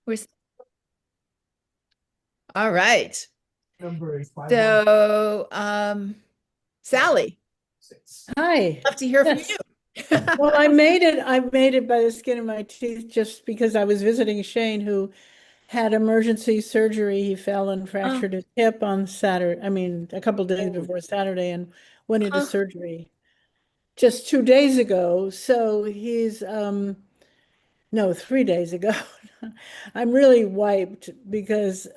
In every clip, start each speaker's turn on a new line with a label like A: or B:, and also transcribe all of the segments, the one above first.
A: We're all right.
B: Number is
A: So, Sally,
B: Hi.
A: love to hear from
B: Yes.
A: you.
B: Well, I made it. I made it by the skin of my teeth just because I was visiting Shane, who had emergency surgery. He fell and
A: Oh,
B: fractured his hip on Saturday. I mean, a couple days before Saturday and went into
A: oh,
B: surgery just 2 days ago. So he's no, 3 days ago. I'm really wiped because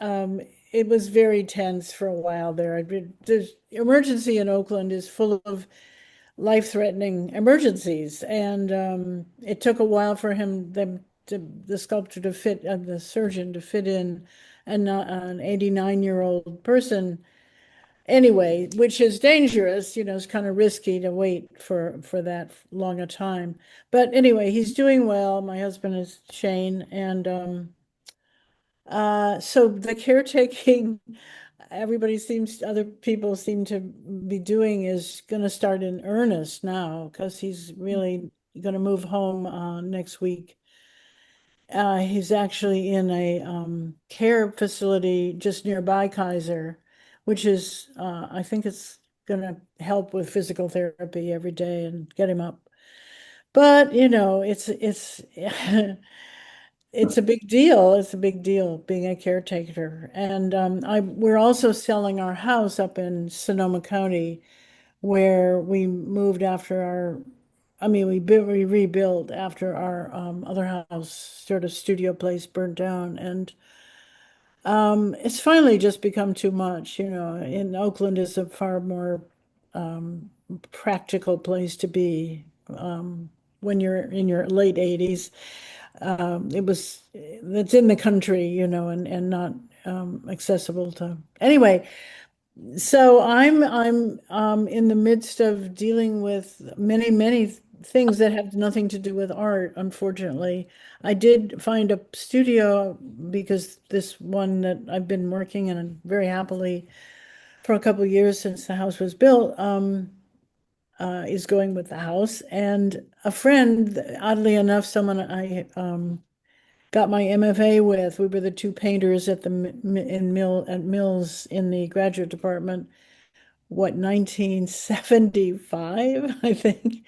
B: it was very tense for a while there. The emergency in Oakland is full of life-threatening emergencies, and it took a while for the sculptor to fit, the surgeon to fit in an 89-year-old person. Anyway, which is dangerous, it's kind of risky to wait for that long a time. But anyway, he's doing well. My husband is Shane, and so the caretaking other people seem to be doing is going to start in earnest now because he's really going to move home next week. He's actually in a care facility just nearby Kaiser, which is, I think it's going to help with physical therapy every day and get him up. But, it's it's a big deal. It's a big deal being a caretaker. And we're also selling our house up in Sonoma County, where we moved after we rebuilt after our other house, sort of studio place, burnt down. And it's finally just become too much. In Oakland is a far more practical place to be when you're in your late 80s. It's in the country, and not accessible to. Anyway, so I'm in the midst of dealing with many, many things that have nothing to do with art, unfortunately. I did find a studio because this one that I've been working in very happily for a couple of years since the house was built, is going with the house. And a friend, oddly enough, someone I got my MFA with, we were the two painters at at Mills in the graduate department, what, 1975, I think.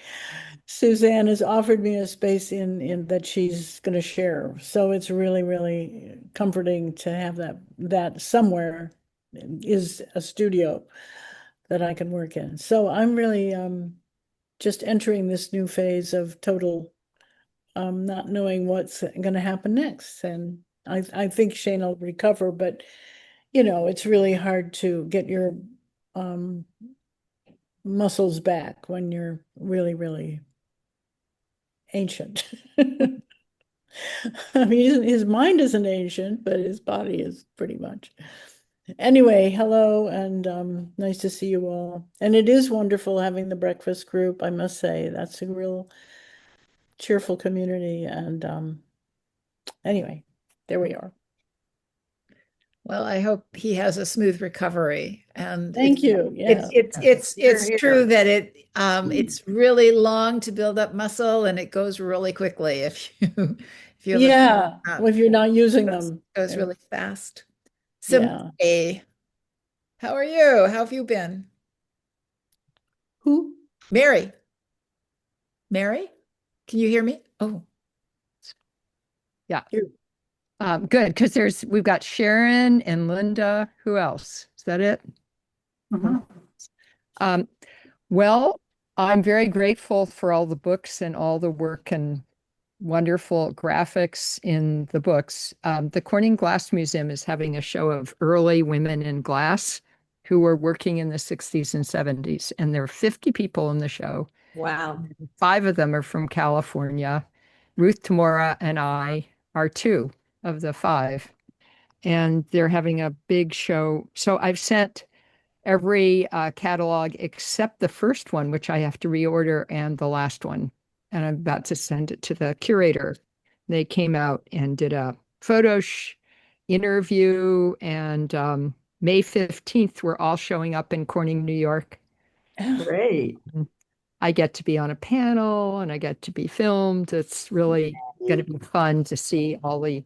B: Suzanne has offered me a space in that she's going to share. So it's really, really comforting to have that somewhere is a studio that I can work in. So I'm really just entering this new phase of total not knowing what's going to happen next. And I think Shane will recover, but it's really hard to get your um, muscles back when you're really, really ancient. I mean, his mind isn't ancient, but his body is pretty much. Anyway, hello, and nice to see you all. And it is wonderful having the breakfast group, I must say. That's a real cheerful community. And anyway, there we are.
A: well, I hope he has a smooth recovery. And
B: Thank you. Yes. Here,
A: it's true
B: here.
A: that it's really long to build up muscle, and it goes really quickly if you if you have
B: Yeah.
A: a
B: Well, if you're not using
A: goes,
B: them.
A: goes really fast. So,
B: Yeah.
A: Mary, how are you? How have you been?
B: Who?
A: Mary, Mary, can you hear me? Oh,
C: Yeah.
B: You.
C: Good, because we've got Sharon and Linda. Who else? Is that it?
B: Mhm.
C: Um, well, I'm very grateful for all the books and all the work and wonderful graphics in the books. The Corning Glass Museum is having a show of early women in glass who were working in the 60s and 70s, and there are 50 people in the show.
B: Wow.
C: Five of them are from California. Ruth Tamora and I are two of the five. And they're having a big show. So I've sent every catalog except the first one, which I have to reorder, and the last one. And I'm about to send it to the curator. They came out and did a photo interview, and May 15th, we're all showing up in Corning, New York.
B: Great.
C: I get to be on a panel and I get to be filmed. It's really going to be fun to see all the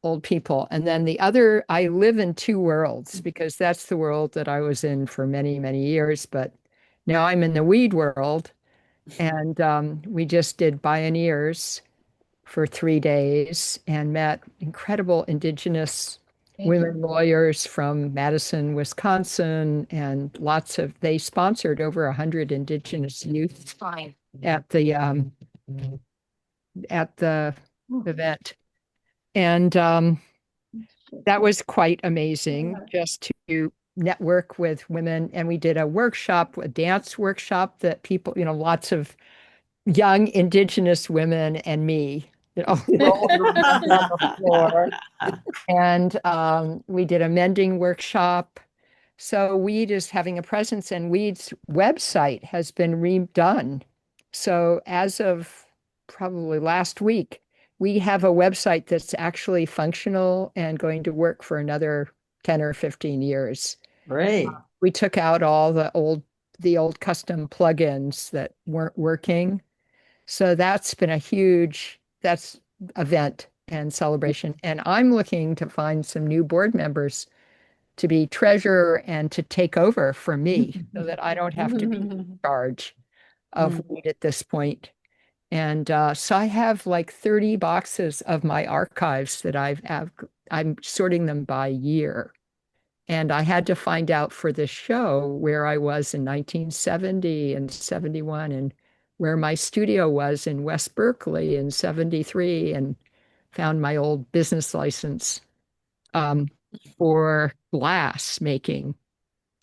C: old people. And then the other, I live in two worlds because that's the world that I was in for many, many years. But now I'm in the weed world. And we just did Bioneers for 3 days and met incredible Indigenous
A: Thank you.
C: women lawyers from Madison, Wisconsin, and they sponsored over 100 Indigenous youth at the event. And that was quite amazing just to network with women. And we did a workshop, a dance workshop that people, lots of young Indigenous women and me, rolled around on the floor. And we did a mending workshop. So Weed is having a presence, and Weed's website has been redone. So as of probably last week, we have a website that's actually functional and going to work for another 10 or 15 years.
D: Great.
C: We took out all the old custom plugins that weren't working. So that's been a huge that's event and celebration. And I'm looking to find some new board members to be treasurer and to take over for me so that I don't have to be in charge of Weed at this point. And so I have like 30 boxes of my archives that I'm sorting them by year. And I had to find out for this show where I was in 1970 and 71 and where my studio was in West Berkeley in 73 and found my old business license for glass making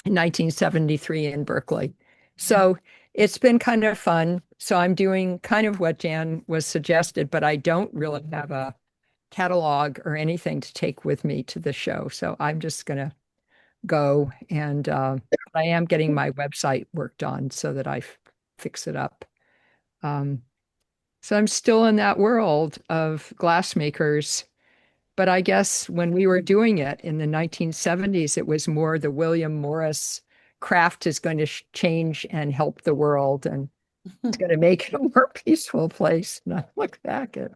C: in 1973 in Berkeley. So it's been kind of fun. So I'm doing kind of what Jan was suggested, but I don't really have a catalog or anything to take with me to the show. So I'm just going to go and I am getting my website worked on so that I fix it up. So I'm still in that world of glassmakers. But I guess when we were doing it in the 1970s, it was more the William Morris craft is going to change and help the world and it's going to make it a more peaceful place. And I look back at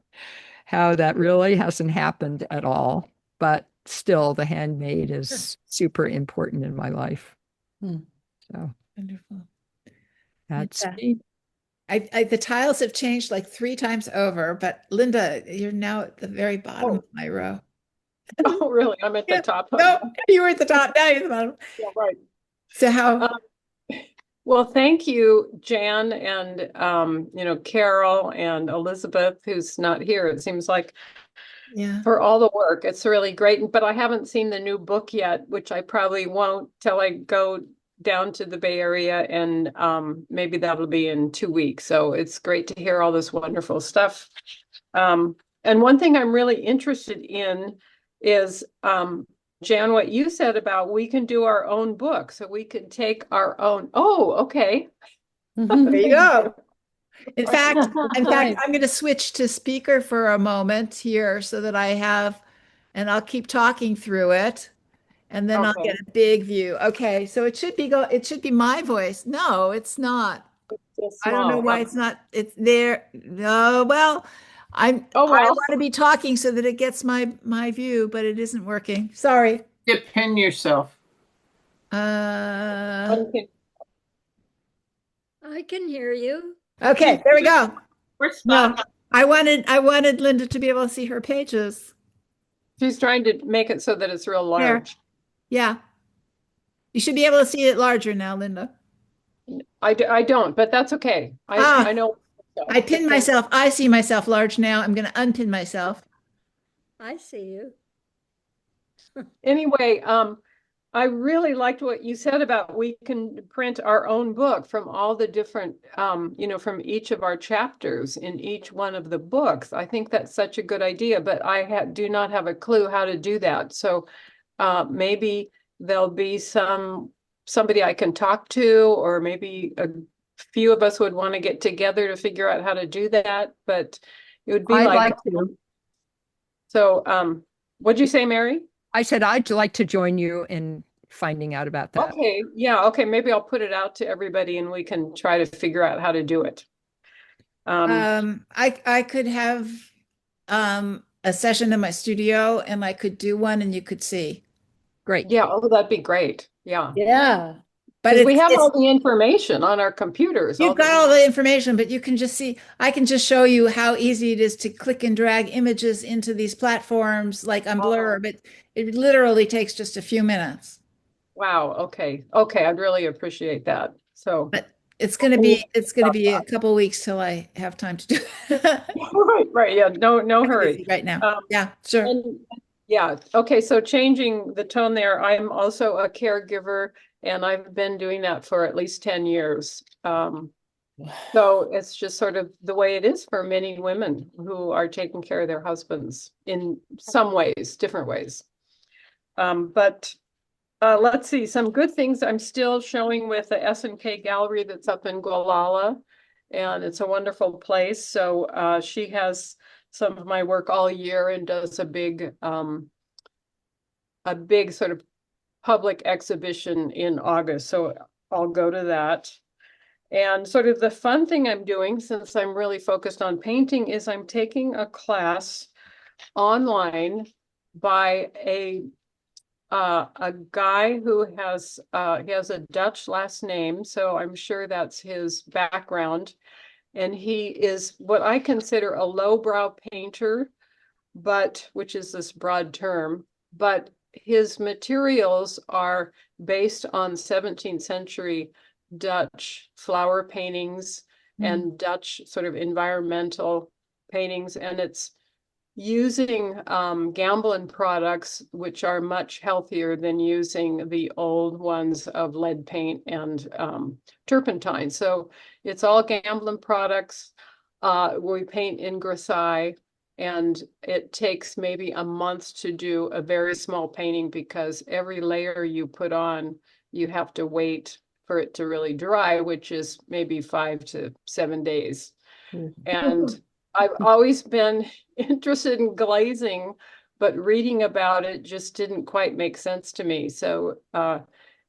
C: how that really hasn't happened at all. But still, the handmade is super important in my life. So
A: Wonderful.
C: that's
A: Yeah.
C: me.
A: The tiles have changed like 3 times over, but Linda, you're now at the very bottom of my row.
E: Oh, really? I'm at the top.
A: No, you were at the top. Now you're at the bottom.
E: Yeah, right.
A: So how?
E: Well, thank you, Jan, and Carol and Elizabeth, who's not here, it seems like,
A: Yeah.
E: for all the work. It's really great. But I haven't seen the new book yet, which I probably won't till I go down to the Bay Area, and maybe that'll be in 2 weeks. So it's great to hear all this wonderful stuff. And one thing I'm really interested in is Jan, what you said about we can do our own book, so we can take our own. Oh, okay.
A: There you go. In fact, I'm going to switch to speaker for a moment here so that and I'll keep talking through it, and then I'll
E: Okay.
A: get a big view. Okay, so it should be my voice. No, it's not.
E: It's
A: I don't know
E: small.
A: why it's not. It's there. No, well, I
E: Oh, well.
A: want to be talking so that it gets my view, but it isn't working. Sorry.
D: You pin yourself.
E: Okay.
F: I can hear you.
A: Okay, there we go.
D: We're
A: No,
D: spot.
A: I wanted Linda to be able to see her pages.
E: She's trying to make it so that it's real
A: There.
E: large.
A: Yeah. You should be able to see it larger now, Linda.
E: I don't, but that's okay. I know.
A: I pinned myself. I see myself large now. I'm going to unpin myself.
F: I see you.
E: Anyway, I really liked what you said about we can print our own book from all the different, from each of our chapters in each one of the books. I think that's such a good idea, but I do not have a clue how to do that. So maybe there'll be somebody I can talk to, or maybe a few of us would want to get together to figure out how to do that. But it would be
C: I'd
E: like
C: like to.
E: So, what'd you say, Mary?
C: I said I'd like to join you in finding out about that.
E: Okay, yeah, okay, maybe I'll put it out to everybody and we can try to figure out how to do it.
A: I could have a session in my studio and I could do one and you could see.
C: Great.
E: Yeah, oh, that'd be great. Yeah.
B: Yeah.
A: But
E: Because we have
A: it's
E: all the information on our computers.
A: you've got all the information, but you can just see, I can just show you how easy it is to click and drag images into these platforms like on Blur, but it literally takes just a few minutes.
E: Wow. Okay. Okay. I'd really appreciate that. So,
A: But it's going to be a couple weeks till I have time to do it.
E: right, right. Yeah. No hurry.
A: Busy right now.
E: Um,
A: Yeah, sure.
E: And yeah, okay, so changing the tone there, I'm also a caregiver and I've been doing that for at least 10 years. So it's just sort of the way it is for many women who are taking care of their husbands in some ways, different ways. But let's see, some good things I'm still showing with the S&K Gallery that's up in Gualala, and it's a wonderful place. So she has some of my work all year and does a big sort of public exhibition in August. So I'll go to that. And sort of the fun thing I'm doing, since I'm really focused on painting, is I'm taking a class online by a guy who has he has a Dutch last name, so I'm sure that's his background. And he is what I consider a lowbrow painter, but which is this broad term, but his materials are based on 17th century Dutch flower paintings and Dutch sort of environmental paintings. And it's using Gamblin products, which are much healthier than using the old ones of lead paint and turpentine. So it's all Gamblin products. We paint in grisaille, and it takes maybe a month to do a very small painting because every layer you put on, you have to wait for it to really dry, which is maybe 5 to 7 days. And I've always been interested in glazing, but reading about it just didn't quite make sense to me. So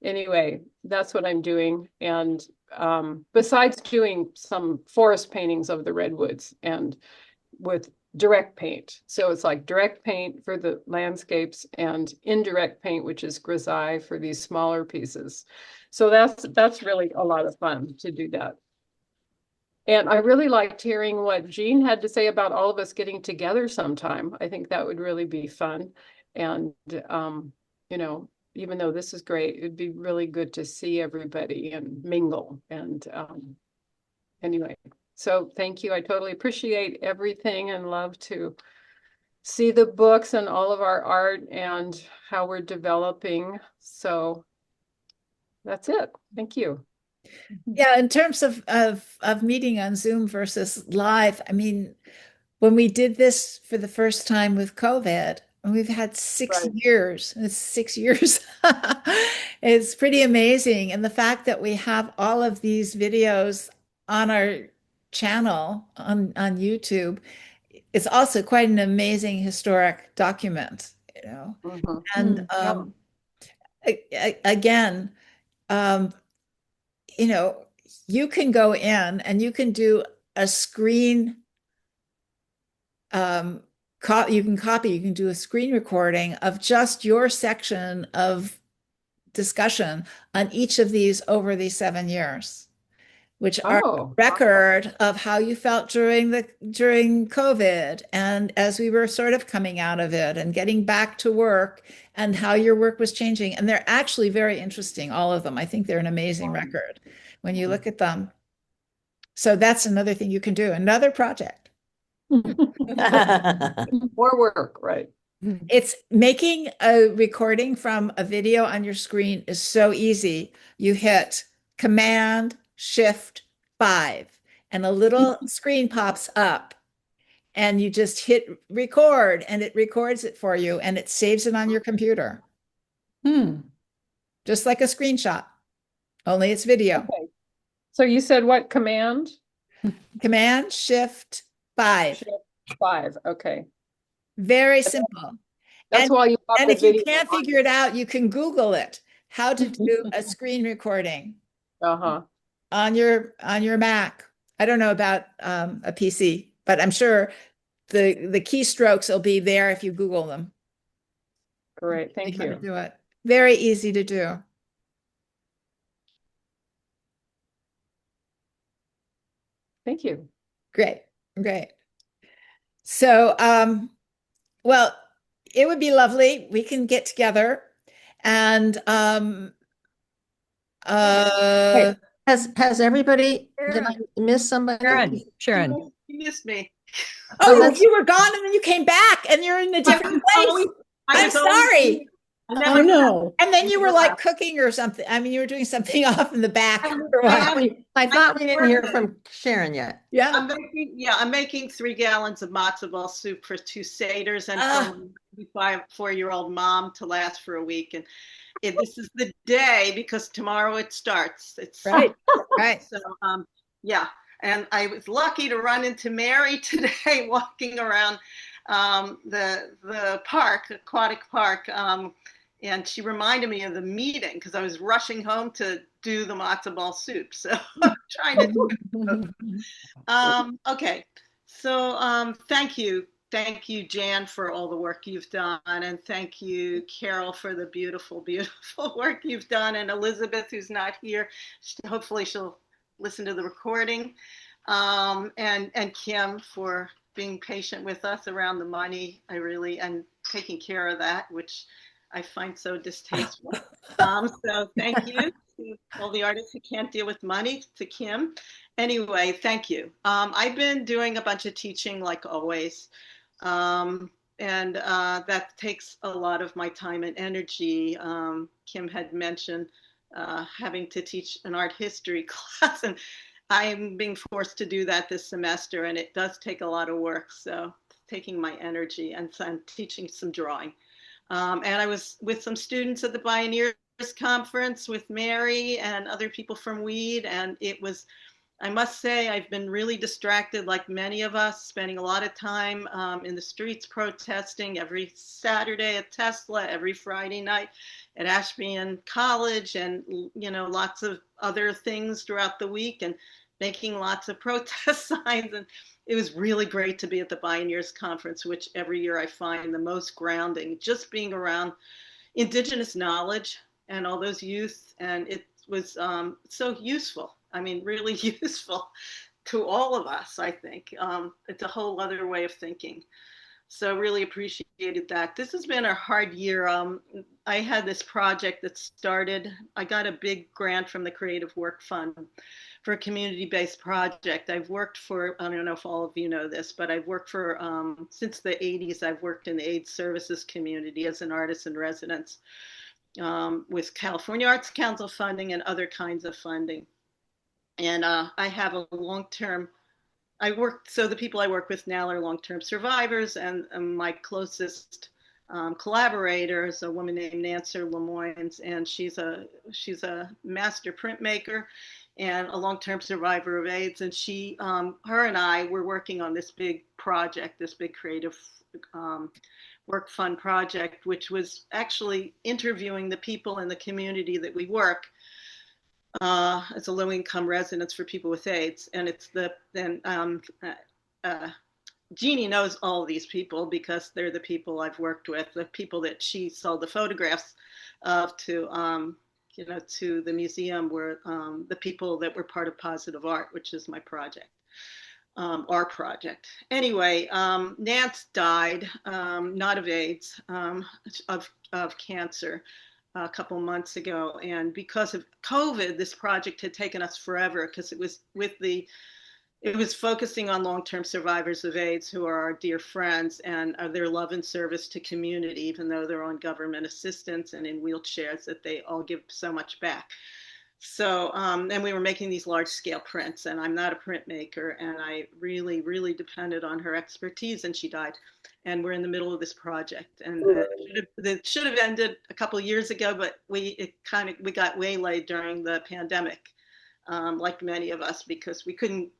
E: anyway, that's what I'm doing. And besides doing some forest paintings of the redwoods and with direct paint. So it's like direct paint for the landscapes and indirect paint, which is grisaille for these smaller pieces. So that's really a lot of fun to do that. And I really liked hearing what Jean had to say about all of us getting together sometime. I think that would really be fun. And, you know, even though this is great, it'd be really good to see everybody and mingle. And anyway, so thank you. I totally appreciate everything and love to see the books and all of our art and how we're developing. So that's it. Thank you.
A: Yeah, in terms of meeting on Zoom versus live, I mean, when we did this for the first time with COVID, and we've had 6 years, it's 6 years. It's pretty amazing. And the fact that we have all of these videos on our channel on YouTube, it's also quite an amazing historic document, you know. And again, you know, you can go in and you can do a screen you can do a screen recording of just your section of discussion on each of these over these 7 years, which are a record of how you felt during COVID and as we were sort of coming out of it and getting back to work and how your work was changing. And they're actually very interesting, all of them. I think they're an amazing record when you look at them. So that's another thing you can do, another project.
E: More work, right?
A: It's making a recording from a video on your screen is so easy. You hit Command Shift 5 and a little screen pops up and you just hit record and it records it for you and it saves it on your computer. Just like a screenshot, only it's video.
E: Okay. So you said what command?
A: Command Shift 5.
E: Shift 5. Okay.
A: Very simple.
E: That's why you have
A: and
E: the
A: if you
E: video
A: can't figure it out, you can Google it. How to do a screen recording on your Mac. I don't know about a PC, but I'm sure the keystrokes will be there if you Google them.
E: Great, thank
A: How to
E: you.
A: do it. Very easy to do.
E: Thank you.
A: Great, great. So, well, it would be lovely. We can get together and
D: Has everybody, did I miss somebody?
C: Sharon.
G: You missed me.
A: oh,
D: that's-
A: you were gone and then you came back and you're in a different place. I'm sorry.
B: I know.
A: And then you were like cooking or something. I mean, you were doing something off in the back.
D: I thought we didn't hear from Sharon yet.
A: Yeah.
G: I'm making 3 gallons of matzo ball soup for 2 satyrs and for my 4-year-old mom to last for a week. And this is the day because tomorrow it starts. It's
A: right. Right.
G: So yeah. And I was lucky to run into Mary today walking around the park, aquatic park. And she reminded me of the meeting because I was rushing home to do the matzo ball soup. So I'm trying to okay. So thank you. Thank you, Jan, for all the work you've done. And thank you, Carol, for the beautiful, beautiful work you've done. And Elizabeth, who's not here, hopefully she'll listen to the recording. And Kim for being patient with us around the money. And taking care of that, which I find so distasteful. So thank you to all the artists who can't deal with money, to Kim. Anyway, thank you. I've been doing a bunch of teaching like always. And that takes a lot of my time and energy. Kim had mentioned having to teach an art history class, and I'm being forced to do that this semester, and it does take a lot of work. So taking my energy, and so I'm teaching some drawing. And I was with some students at the Pioneers Conference with Mary and other people from Weed, and it was, I must say, I've been really distracted like many of us, spending a lot of time in the streets protesting every Saturday at Tesla, every Friday night at Ashby College, and lots of other things throughout the week, and making lots of protest signs. And it was really great to be at the Pioneers Conference, which every year I find the most grounding, just being around Indigenous knowledge and all those youth. And it was so useful. I mean, really useful to all of us, I think. It's a whole other way of thinking. So really appreciated that. This has been a hard year. I had this project that started, I got a big grant from the Creative Work Fund for a community-based project. I've worked for, I don't know if all of you know this, but I've worked for, since the 80s, I've worked in the AIDS services community as an artist in residence with California Arts Council funding and other kinds of funding. And I have a long-term, so the people I work with now are long-term survivors, and my closest collaborator is a woman named Nancy Lemoynes, and she's a master printmaker and a long-term survivor of AIDS. And her and I were working on this big project, this big creative work fund project, which was actually interviewing the people in the community that we work as a low-income residence for people with AIDS. And it's Jeannie knows all of these people because they're the people I've worked with, the people that she sold the photographs of to the museum, were the people that were part of Positive Art, which is my project, our project. Anyway, Nance died, not of AIDS, of cancer a couple months ago. And because of COVID, this project had taken us forever because it was focusing on long-term survivors of AIDS who are our dear friends and their love and service to community, even though they're on government assistance and in wheelchairs, that they all give so much back. So, and we were making these large-scale prints, and I'm not a printmaker, and I really, really depended on her expertise, and she died. And we're in the middle of this project, and it should have ended a couple of years ago, but we got waylaid during the pandemic, like many of us, because we couldn't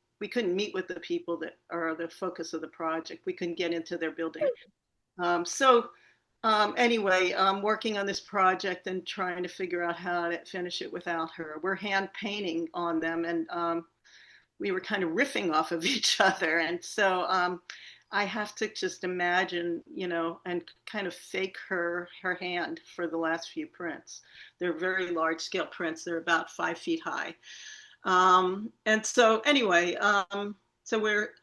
G: meet with the people that are the focus of the project. We couldn't get into their building. Anyway, I'm working on this project and trying to figure out how to finish it without her. We're hand painting on them, and we were kind of riffing off of each other. And so I have to just imagine, and kind of fake her hand for the last few prints. They're very large scale prints. They're about 5 feet high. And so anyway, I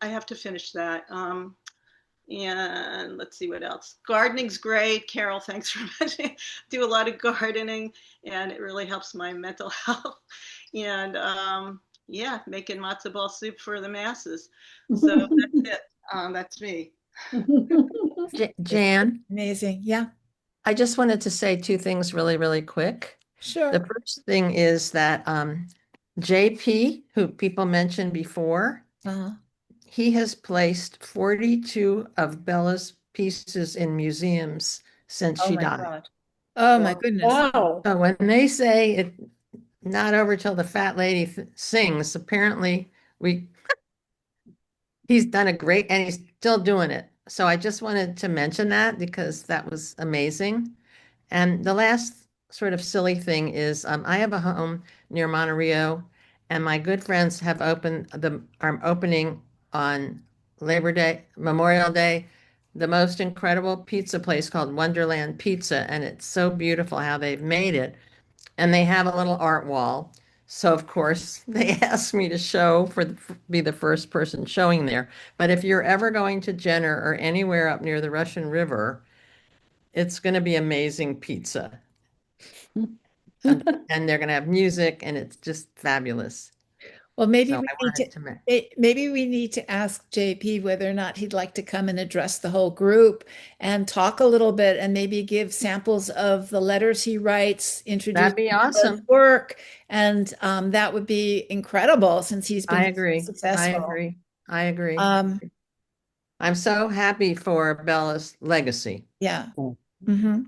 G: have to finish that. And let's see what else. Gardening's great. Carol, thanks for mentioning. Do a lot of gardening, and it really helps my mental health. And yeah, making matzo ball soup for the masses. So that's it. That's me.
D: Jan,
A: Amazing. Yeah,
D: I just wanted to say two things really, really quick.
A: sure.
D: The first thing is that JP, who people mentioned before,
A: Uh-huh.
D: he has placed 42 of Bella's pieces in museums since
A: Oh
D: she
A: my
D: died.
A: God. Oh my
B: Wow.
A: goodness.
B: Wow.
D: So when they say it not over till the fat lady sings, apparently he's done a great and he's still doing it. So I just wanted to mention that because that was amazing. And the last sort of silly thing is I have a home near Monterio, and my good friends have are opening on Labor Day, Memorial Day, the most incredible pizza place called Wonderland Pizza. And it's so beautiful how they've made it. And they have a little art wall. So of course they asked me to be the first person showing there. But if you're ever going to Jenner or anywhere up near the Russian River, it's going to be amazing pizza. And they're going to have music and it's just fabulous.
A: Well, maybe
D: So
A: we
D: I
A: need
D: wanted
A: to
D: to
A: maybe we need to ask JP whether or not he'd like to come and address the whole group and talk a little bit and maybe give samples of the letters he writes, introduce
D: that'd be
A: his
D: awesome.
A: work, and that would be incredible since he's
D: I
A: been
D: agree. I
A: successful.
D: agree. I agree.
A: Um,
D: I'm so happy for Bella's legacy.
A: yeah. Hmm.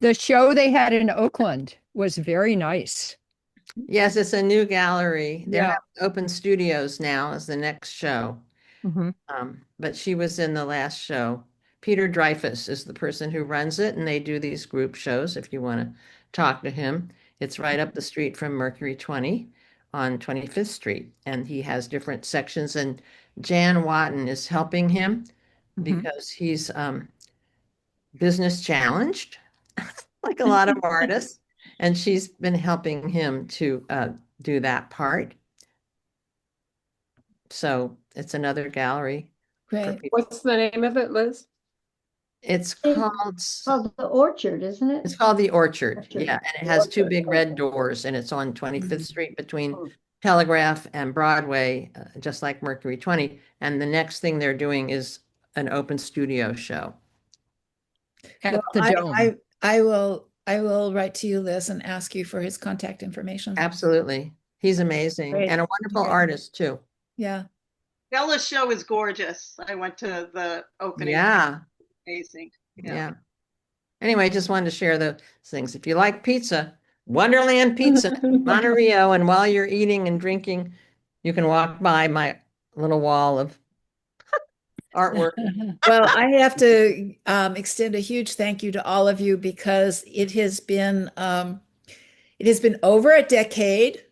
C: The show they had in Oakland was very nice.
D: Yes, it's a new gallery. They're
C: Yeah.
D: having open studios now as the next show.
C: Mm-hmm.
D: But she was in the last show. Peter Dreyfuss is the person who runs it, and they do these group shows if you want to talk to him. It's right up the street from Mercury 20 on 25th Street, and he has different sections. And Jan Watton is helping him because he's business challenged, like a lot of artists, and she's been helping him to do that part. So it's another gallery for
A: Great.
D: people.
E: What's the name of it, Liz?
D: It's
F: It's called the Orchard, isn't it?
D: It's called the Orchard.
F: Orchard.
D: Yeah, and it
F: The
D: has two
F: Orchard,
D: big red
F: okay.
D: doors, and it's on 25th Street between
E: Mm.
D: Telegraph and Broadway, just like Mercury 20. And the next thing they're doing is an open studio show.
C: At
A: Well,
C: the Dome.
A: I will write to you, Liz, and ask you for his contact information.
D: Absolutely. He's amazing
A: Great.
D: and a wonderful
A: Okay.
D: artist too.
A: Yeah.
G: Bella's show is gorgeous. I went to the opening.
D: Yeah.
G: Amazing.
D: Yeah. Anyway, just wanted to share those things. If you like pizza, Wonderland Pizza, Monterio, and while you're eating and drinking, you can walk by my little wall of artwork.
A: Well, I have to extend a huge thank you to all of you because it has been over a decade,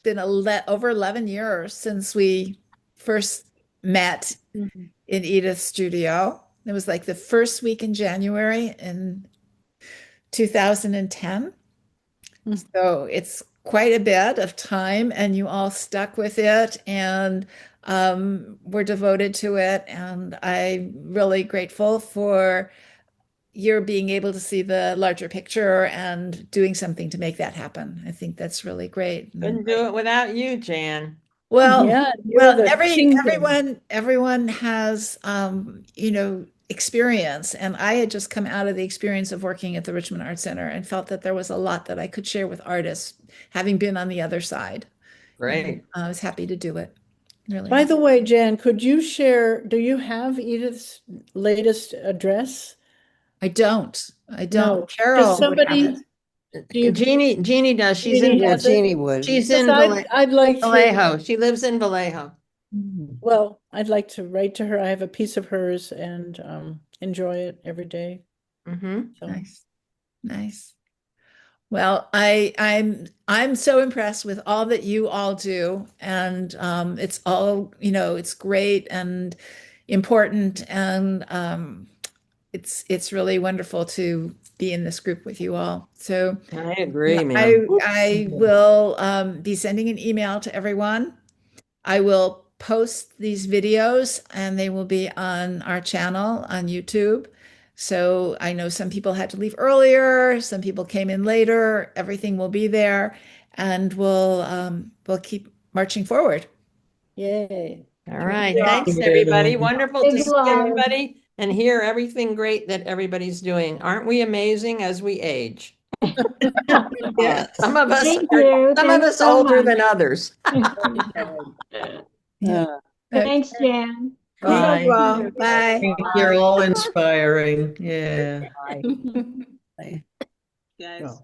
A: been over 11 years since we first met in Edith's studio. It was like the first week in January in 2010. So it's quite a bit of time, and you all stuck with it and were devoted to it. And I'm really grateful for your being able to see the larger picture and doing something to make that happen. I think that's really great.
D: Couldn't do it without you, Jan.
A: Well,
B: Yeah, you're the kingdom.
A: everyone has experience, and I had just come out of the experience of working at the Richmond Art Center and felt that there was a lot that I could share with artists, having been on the other side.
D: Great.
A: And I was happy to do it. Really.
B: By the way, Jan, could you share, do you have Edith's latest address?
A: I don't.
B: No.
A: Carol
B: Does somebody,
A: would have it.
B: do you,
D: Jeannie does. She's
B: Jeannie
D: in
B: has it?
D: Jeannie would. She's in
B: I'd like to,
D: Vallejo. She lives in Vallejo.
B: well, I'd like to write to her. I have a piece of hers and enjoy it every day.
D: Mm-hmm.
B: So
A: Nice. Nice. Well, I'm so impressed with all that you all do, and it's all, it's great, and important, and it's really wonderful to be in this group with you all. So
D: I agree,
A: I
D: man.
A: I will be sending an email to everyone. I will post these videos and they will be on our channel on YouTube. So I know some people had to leave earlier, some people came in later. Everything will be there, and we'll keep marching forward.
B: Yay.
D: All right.
F: Yeah.
D: Thanks, everybody. Wonderful to
F: Big
D: see
F: love.
D: everybody and hear everything great that everybody's doing. Aren't we amazing as we age?
A: Yes.
D: Some of us
F: Thank
D: are,
F: you.
D: some of
F: Thanks
D: us
F: so
D: older
F: much.
D: than others.
A: Yeah.
F: Thanks, Jan.
A: Thank you
D: Bye.
A: all. Bye.
H: You're all inspiring. Yeah.
C: Bye.
G: Guys.